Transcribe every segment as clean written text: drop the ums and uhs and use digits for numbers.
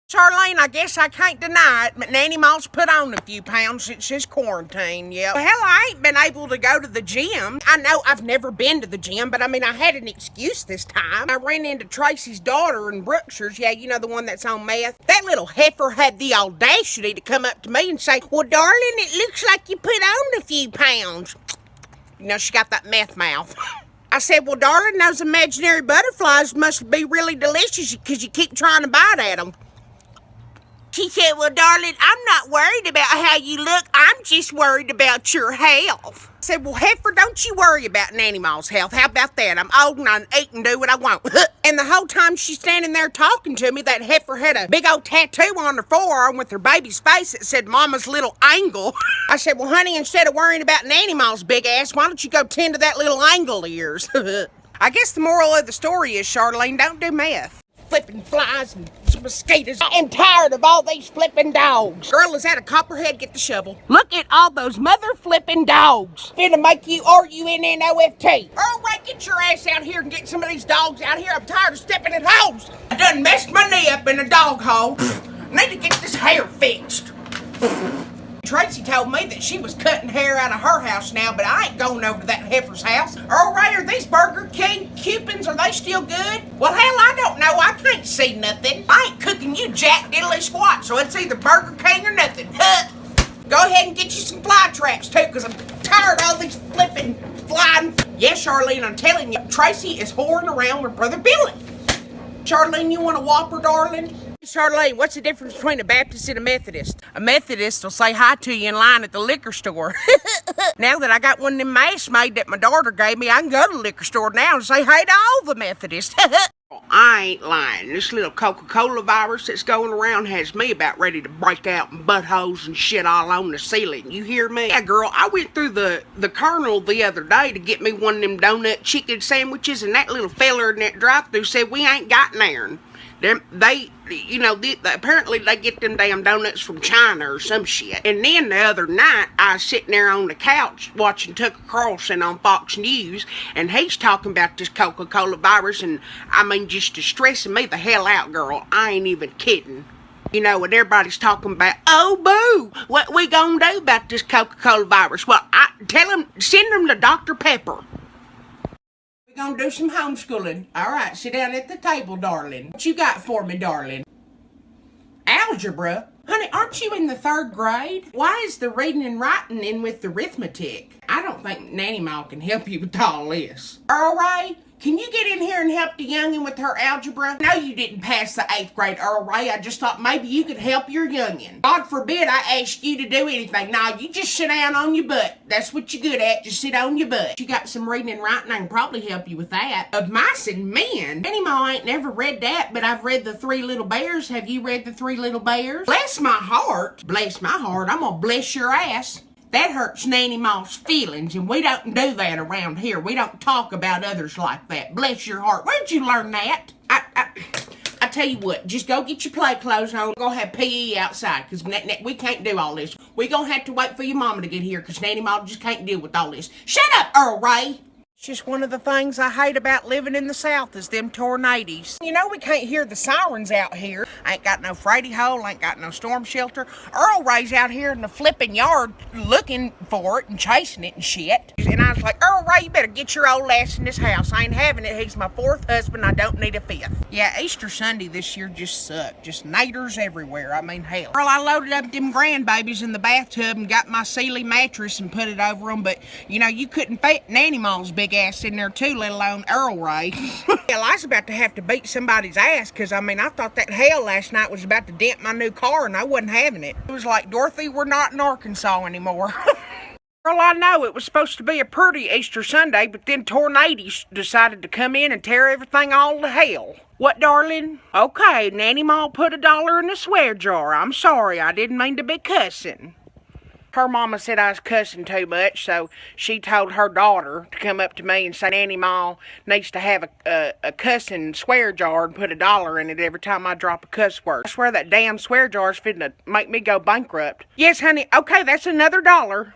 Charlene, I guess I can't deny it, but Nanny Moss put on a few pounds since this quarantine, yeah. Well, hell, I ain't been able to go to the gym. I know I've never been to the gym, but I mean, I had an excuse this time. I ran into Tracy's daughter in Brookshire's, yeah, you know, the one that's on meth. That little heifer had the audacity to come up to me and say, well, darling, it looks like you put on a few pounds. You know, she got that meth mouth. I said, well, darling, those imaginary butterflies must be really delicious because you keep trying to bite at them. She said, well, darling, I'm not worried about how you look. I'm just worried about your health. I said, well, heifer, don't you worry about Nanny Moss' health. How about that? I'm old and I can eat and do what I want. And the whole time she's standing there talking to me, that heifer had a big old tattoo on her forearm with her baby's face that said Mama's little angle. I said, well, honey, instead of worrying about Nanny Moss' big ass, why don't you go tend to that little angle of yours? I guess the moral of the story is, Charlene, don't do meth. Flipping flies and mosquitoes. I am tired of all these flipping dogs. Girl, is that a copperhead? Get the shovel. Look at all those mother flipping dogs. Finna make you RUNNOFT. Oh, right, get your ass out here and get some of these dogs out here. I'm tired of stepping in holes. I done messed my knee up in a dog hole. Need to get this hair fixed. Tracy told me that she was cutting hair out of her house now, but I ain't going over to that heifer's house. Earl Ray, are these Burger King coupons, are they still good? Well, hell, I don't know. I can't see nothing. I ain't cooking you jack diddly squat, so it's either Burger King or nothing. Go ahead and get you some fly traps, too, because I'm tired of all these flipping flying. Yes, Charlene, I'm telling you, Tracy is whoring around with Brother Billy. Charlene, you want a Whopper, darling? Charlene, what's the difference between a Baptist and a Methodist? A Methodist will say hi to you in line at the liquor store. Now that I got one of them masks made that my daughter gave me, I can go to the liquor store now and say hey to all the Methodists. I ain't lying. This little Coca-Cola virus that's going around has me about ready to break out in buttholes and shit all on the ceiling. You hear me? Yeah, girl, I went through the Colonel the other day to get me one of them donut chicken sandwiches, and that little feller in that drive-thru said we ain't got none. They apparently they get them damn donuts from China or some shit. And then the other night, I was sitting there on the couch watching Tucker Carlson on Fox News, and he's talking about this Coca-Cola virus, and I mean, just stressing me the hell out, girl. I ain't even kidding. You know, and everybody's talking about, oh, boo, what we gonna do about this Coca-Cola virus? Well, send them to Dr. Pepper. Gonna do some homeschooling. All right, sit down at the table, darling. What you got for me, darling? Algebra? Honey, aren't you in the 3rd grade? Why is the reading and writing in with the arithmetic? I don't think Nanny Ma can help you with all this. Earl Ray, can you get in here and help the youngin' with her algebra? No, you didn't pass the 8th grade, Earl Ray. I just thought maybe you could help your youngin'. God forbid I asked you to do anything. Nah, you just sit down on your butt. That's what you're good at. Just sit on your butt. You got some reading and writing. I can probably help you with that. Of Mice and Men? Nanny Ma ain't never read that, but I've read The Three Little Bears. Have you read The Three Little Bears? Bless my heart. Bless my heart. I'm gonna bless your ass. That hurts Nanny Ma's feelings, and we don't do that around here. We don't talk about others like that. Bless your heart. Where'd you learn that? I tell you what, just go get your play clothes on. We're going to have PE outside, because we can't do all this. We're going to have to wait for your mama to get here, because Nanny Ma just can't deal with all this. Shut up, Earl Ray. It's just one of the things I hate about living in the South is them tornadoes. You know, we can't hear the sirens out here. I ain't got no Freddy hole, ain't got no storm shelter. Earl Ray's out here in the flipping yard looking for it and chasing it and shit. And I was like, Earl Ray, you better get your old ass in this house. I ain't having it. He's my 4th husband. I don't need a 5th. Yeah, Easter Sunday this year just sucked. Just naders everywhere. I mean, hell. Girl, I loaded up them grandbabies in the bathtub and got my Sealy mattress and put it over them. But, you know, you couldn't fit Nanny Ma's big ass in there too, let alone Earl Ray. Hell, I was about to have to beat somebody's ass, because I mean, I thought that hail last night was about to dent my new car, and I wasn't having it. It was like, Dorothy, we're not in Arkansas anymore. Girl, I know it was supposed to be a pretty Easter Sunday, but then tornadoes decided to come in and tear everything all to hell. What, darling? Okay, Nanny Ma put $1 in the swear jar. I'm sorry, I didn't mean to be cussing. Her mama said I was cussing too much, so she told her daughter to come up to me and say Nanny Ma needs to have a cussing swear jar and put $1 in it every time I drop a cuss word. I swear that damn swear jar's fitting to make me go bankrupt. Yes, honey. Okay, that's another $1.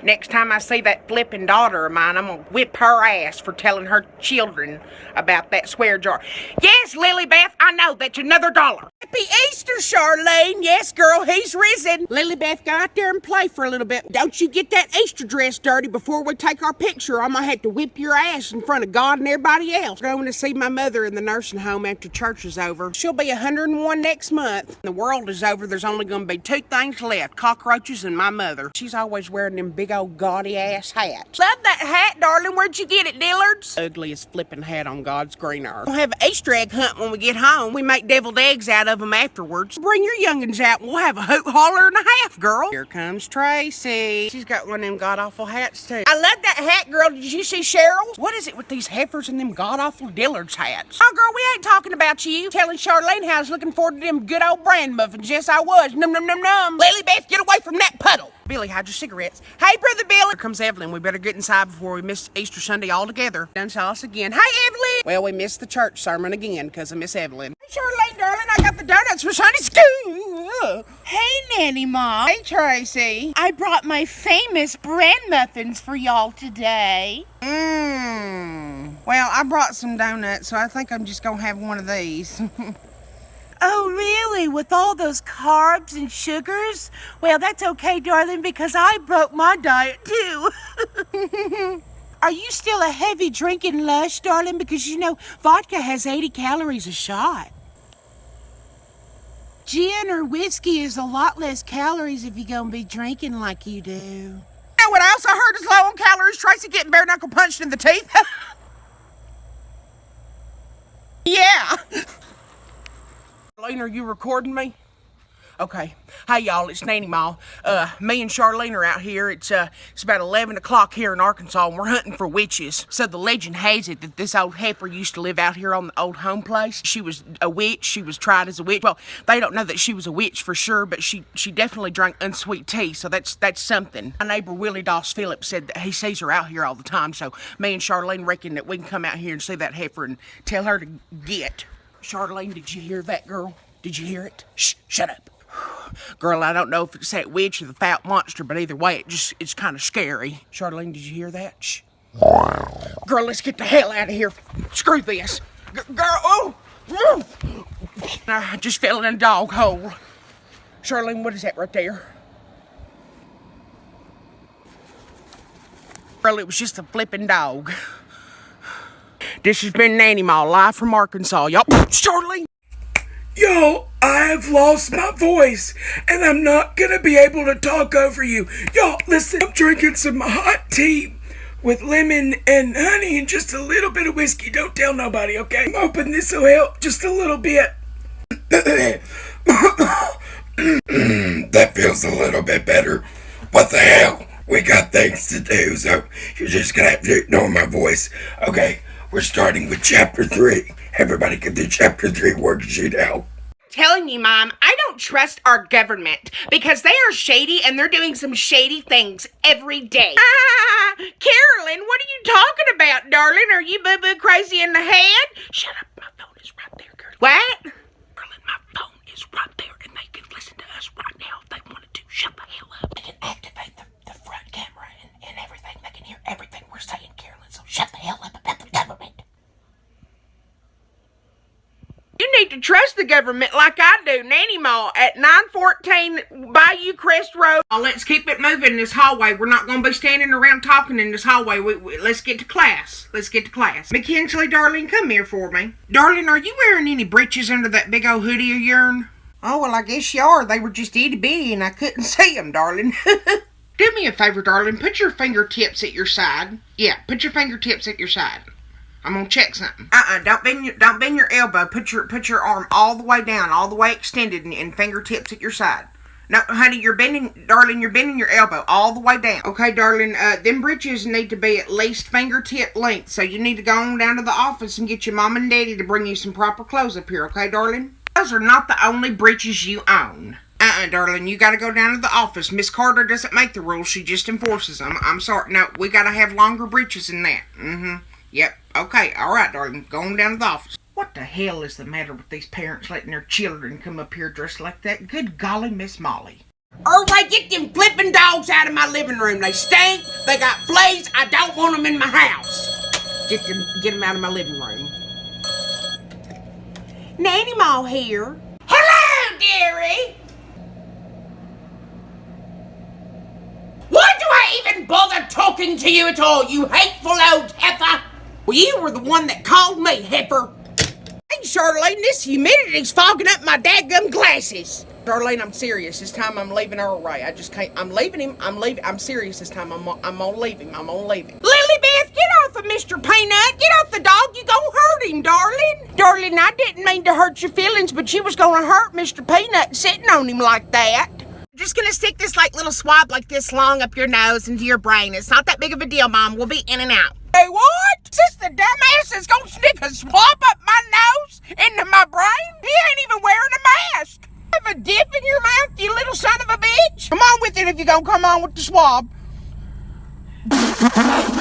Next time I see that flipping daughter of mine, I'm going to whip her ass for telling her children about that swear jar. Yes, Lily Beth, I know, that's another $1. Happy Easter, Charlene. Yes, girl, he's risen. Lilybeth, go out there and play for a little bit. Don't you get that Easter dress dirty before we take our picture. I'm gonna have to whip your ass in front of God and everybody else. I'm going to see my mother in the nursing home after church is over. She'll be 101 next month. The world is over. There's only gonna be two things left, cockroaches and my mother. She's always wearing them big old gaudy ass hats. Love that hat, darling. Where'd you get it, Dillard's? Ugliest flipping hat on God's green earth. We'll have an Easter egg hunt when we get home. We make deviled eggs out of them afterwards. Bring your youngins out and we'll have a hoot holler and a half, girl. Here comes Tracy. She's got one of them god-awful hats, too. I love that hat, girl. Did you see Cheryl's? What is it with these heifers and them god-awful Dillard's hats? Oh, girl, we ain't talking about you. Telling Charlene how I was looking forward to them good old bran muffins. Yes, I was. Num, num, num, num. Lilybeth, get away from that puddle. Billy, hide your cigarettes. Hey, Brother Billy. Here comes Evelyn. We better get inside before we miss Easter Sunday altogether. Done saw us again. Hey, Evelyn. Well, we missed the church sermon again because of Miss Evelyn. Hey, Charlene, darling, I got the donuts for Sunday school. Hey, Nanny Mom. Hey, Tracy. I brought my famous bran muffins for y'all today. Well, I brought some donuts, so I think I'm just going to have one of these. Oh, really? With all those carbs and sugars? Well, that's okay, darling, because I broke my diet, too. Are you still a heavy drinking lush, darling? Because, you know, vodka has 80 calories a shot. Gin or whiskey is a lot less calories if you're going to be drinking like you do. You know what else I heard is low on calories? Tracy getting bare knuckle punched in the teeth. Yeah. Charlene, are you recording me? Okay. Hey, y'all, it's Nanny Ma. Me and Charlene are out here. It's about 11 o'clock here in Arkansas, and we're hunting for witches. So the legend has it that this old heifer used to live out here on the old home place. She was a witch. She was tried as a witch. Well, they don't know that she was a witch for sure, but she definitely drank unsweet tea, so that's something. My neighbor, Willie Doss Phillips, said that he sees her out here all the time, so me and Charlene reckon that we can come out here and see that heifer and tell her to get. Charlene, did you hear that, girl? Did you hear it? Shh, shut up. Girl, I don't know if it's that witch or the fat monster, but either way, it's kind of scary. Charlene, did you hear that? Shh. Girl, let's get the hell out of here. Screw this. Girl, oh! I just fell in a dog hole. Charlene, what is that right there? Girl, it was just a flipping dog. This has been Nanny Ma, live from Arkansas. Y'all, Charlene! Yo, I have lost my voice, and I'm not gonna be able to talk over you. Y'all, listen, I'm drinking some hot tea with lemon and honey and just a little bit of whiskey. Don't tell nobody, okay? I'm hoping this will help just a little bit. That feels a little bit better. What the hell? We got things to do, so you're just gonna have to ignore my voice. Okay, we're starting with chapter 3. Everybody get the chapter 3 worksheet out. Telling you, Mom, I don't trust our government because they are shady and they're doing some shady things every day. Carolyn, what are you talking about, darling? Are you boo-boo crazy in the head? Shut up, my phone is right there, Carolyn. What? Carolyn, my phone is right there and they can listen to us right now if they wanted to. Shut the hell up. They can activate the front camera and everything. They can hear everything we're saying, Carolyn, so shut the hell up about the government. You need to trust the government like I do. Nanny Ma at 914 Bayou Crest Road. Oh, let's keep it moving in this hallway. We're not going to be standing around talking in this hallway. Let's get to class. Let's get to class. McKinsley, darling, come here for me. Darling, are you wearing any breeches under that big old hoodie of yourn? Oh, well, I guess you are. They were just itty-bitty and I couldn't see them, darling. Do me a favor, darling. Put your fingertips at your side. Yeah, put your fingertips at your side. I'm gonna check something. Don't bend your elbow. Put your arm all the way down, all the way extended, and fingertips at your side. No, honey, you're bending your elbow all the way down. Okay, darling, them breeches need to be at least fingertip length, so you need to go on down to the office and get your mom and daddy to bring you some proper clothes up here, okay, darling? Those are not the only breeches you own. Darling, you gotta go down to the office. Miss Carter doesn't make the rules, she just enforces them. I'm sorry, no, we gotta have longer breeches than that. Yep. Okay, alright, darling. Go on down to the office. What the hell is the matter with these parents letting their children come up here dressed like that? Good golly, Miss Molly. Everybody get them flipping dogs out of my living room. They stink. They got fleas. I don't want them in my house. Get them out of my living room. Nanny Ma here. Hello! dearie. Why do I even bother talking to you at all, you hateful old heifer? Well, you were the one that called me, heifer. Hey, Charlene, this humidity's fogging up my dadgum glasses. Charlene, I'm serious. This time I'm leaving Earl Ray. I just can't. I'm leaving him. I'm serious this time. I'm gonna leave him. Lily Beth, get off of Mr. Peanut. Get off the dog. You gonna hurt him, darling. Darling, I didn't mean to hurt your feelings, but you was gonna hurt Mr. Peanut sitting on him like that. Just gonna stick this like little swab like this long up your nose into your brain. It's not that big of a deal, Mom. We'll be in and out. Hey, what? Sister dumbass is gonna stick a swab up my nose into my brain? He ain't even wearing a mask. Have a dip in your mouth, you little son of a bitch. Come on with it if you're gonna come on with the swab.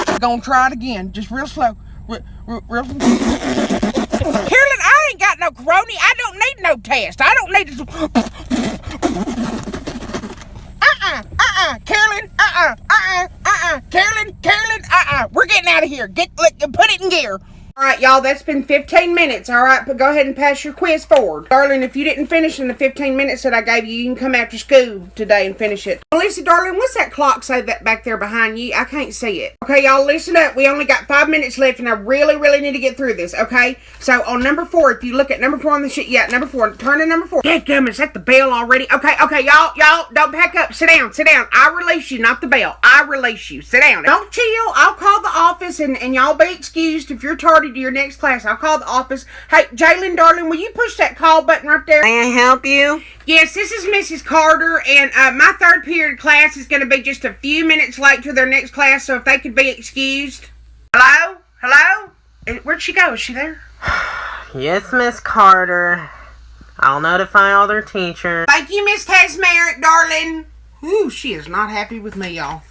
We're gonna try it again, just real slow. Real slow. Carolyn, I ain't got no corona. I don't need no test. I don't need to. Carolyn, Carolyn, we're getting out of here. Put it in gear. All right, y'all, that's been 15 minutes, all right? But go ahead and pass your quiz forward. Darling, if you didn't finish in the 15 minutes that I gave you, you can come after school today and finish it. Melissa, darling, what's that clock say that back there behind you? I can't see it. Okay, y'all, listen up. We only got 5 minutes left, and I really, really need to get through this, okay? So, on number 4, if you look at number 4 on the sheet, yeah, number 4, turn to number 4. Dadgum, is that the bell already? Okay, y'all, don't pack up. Sit down. I release you, not the bell. I release you. Sit down. Don't chill. I'll call the office, and y'all be excused if you're tardy to your next class. I'll call the office. Hey, Jalen, darling, will you push that call button right there? May I help you? Yes, this is Mrs. Carter, and my third period class is going to be just a few minutes late to their next class, so if they could be excused. Hello? Where'd she go? Is she there? Yes, Miss Carter. I'll notify all their teachers. Thank you, Miss Tasmerick, darling. Ooh, she is not happy with me, y'all.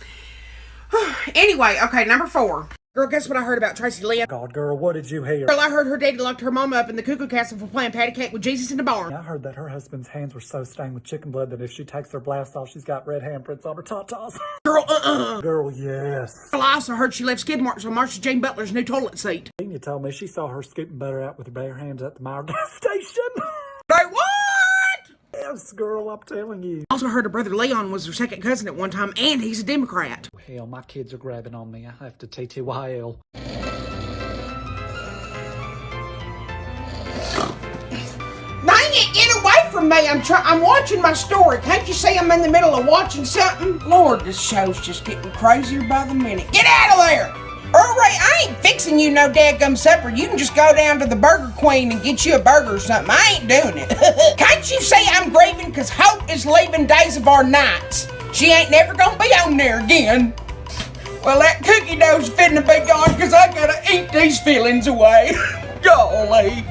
Anyway, okay, number 4. Girl, guess what I heard about Tracy Lynn? God, girl, what did you hear? Girl, I heard her daddy locked her mama up in the cuckoo castle for playing patty cake with Jesus in the barn. I heard that her husband's hands were so stained with chicken blood that if she takes her blouse off, she's got red handprints on her tatas. Girl, Girl, yes. Girl, I also heard she left skid marks on Marcia Jane Butler's new toilet seat. You told me she saw her scooping butter out with her bare hands at the Meyer gas station. Say what? Yes, girl, I'm telling you. Also heard her brother Leon was her second cousin at one time, and he's a Democrat. Hell, my kids are grabbing on me. I have to TTYL. Dang it, get away from me. I'm watching my story. Can't you see I'm in the middle of watching something? Lord, this show's just getting crazier by the minute. Get out of there! Earl Ray, I ain't fixing you no dadgum supper. You can just go down to the Burger Queen and get you a burger or something. I ain't doing it. Can't you say I'm grieving because Hope is leaving Days of Our Nights? She ain't never gonna be on there again. Well, that cookie dough's finna be gone because I gotta eat these feelings away. Golly.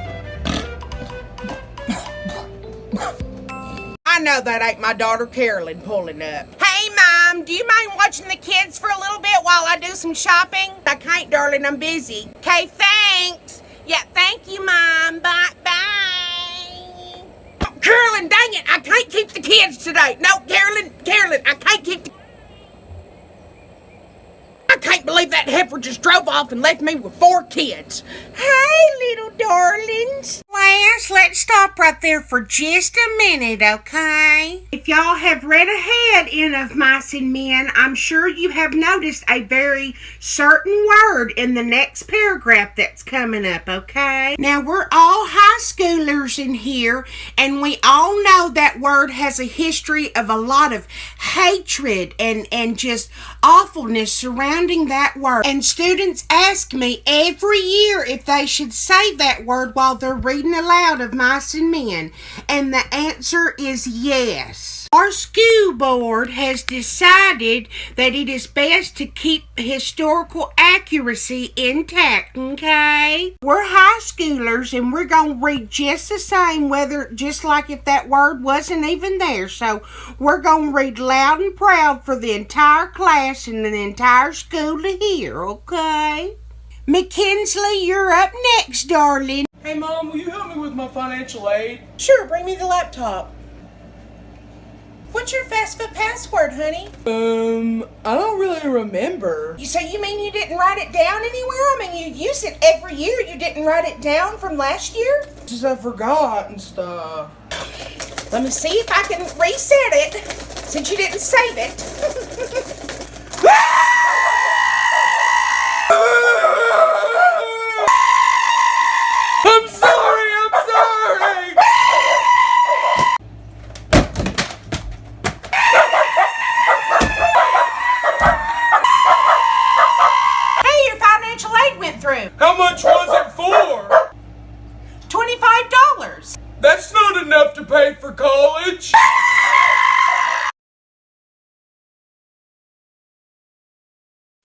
I know that ain't my daughter Carolyn pulling up. Hey, Mom, do you mind watching the kids for a little bit while I do some shopping? I can't, darling, I'm busy. Okay, thanks. Yeah, thank you, Mom. Bye. Oh, Carolyn, dang it, I can't keep the kids today. No, Carolyn, I can't keep the... I can't believe that heifer just drove off and left me with 4 kids. Hey, little darlings. Class, let's stop right there for just a minute, okay? If y'all have read ahead in Of Mice and Men, I'm sure you have noticed a very certain word in the next paragraph that's coming up, okay? Now, we're all high schoolers in here, and we all know that word has a history of a lot of hatred and just awfulness surrounding that word. And students ask me every year if they should say that word while they're reading aloud Of Mice and Men, and the answer is yes. Our school board has decided that it is best to keep historical accuracy intact, okay? We're high schoolers and we're gonna read just the same, just like if that word wasn't even there. So we're gonna read loud and proud for the entire class and the entire school to hear, okay? Mackenzie, you're up next, darling. Hey, Mom, will you help me with my financial aid? Sure, bring me the laptop. What's your FastFood password, honey? I don't really remember. You mean you didn't write it down anywhere? I mean, you use it every year. You didn't write it down from last year? Just I forgot and stuff. Let me see if I can reset it, since you didn't save it. I'm sorry. Hey, your financial aid went through. How much was it for? $25. That's not enough to pay for college.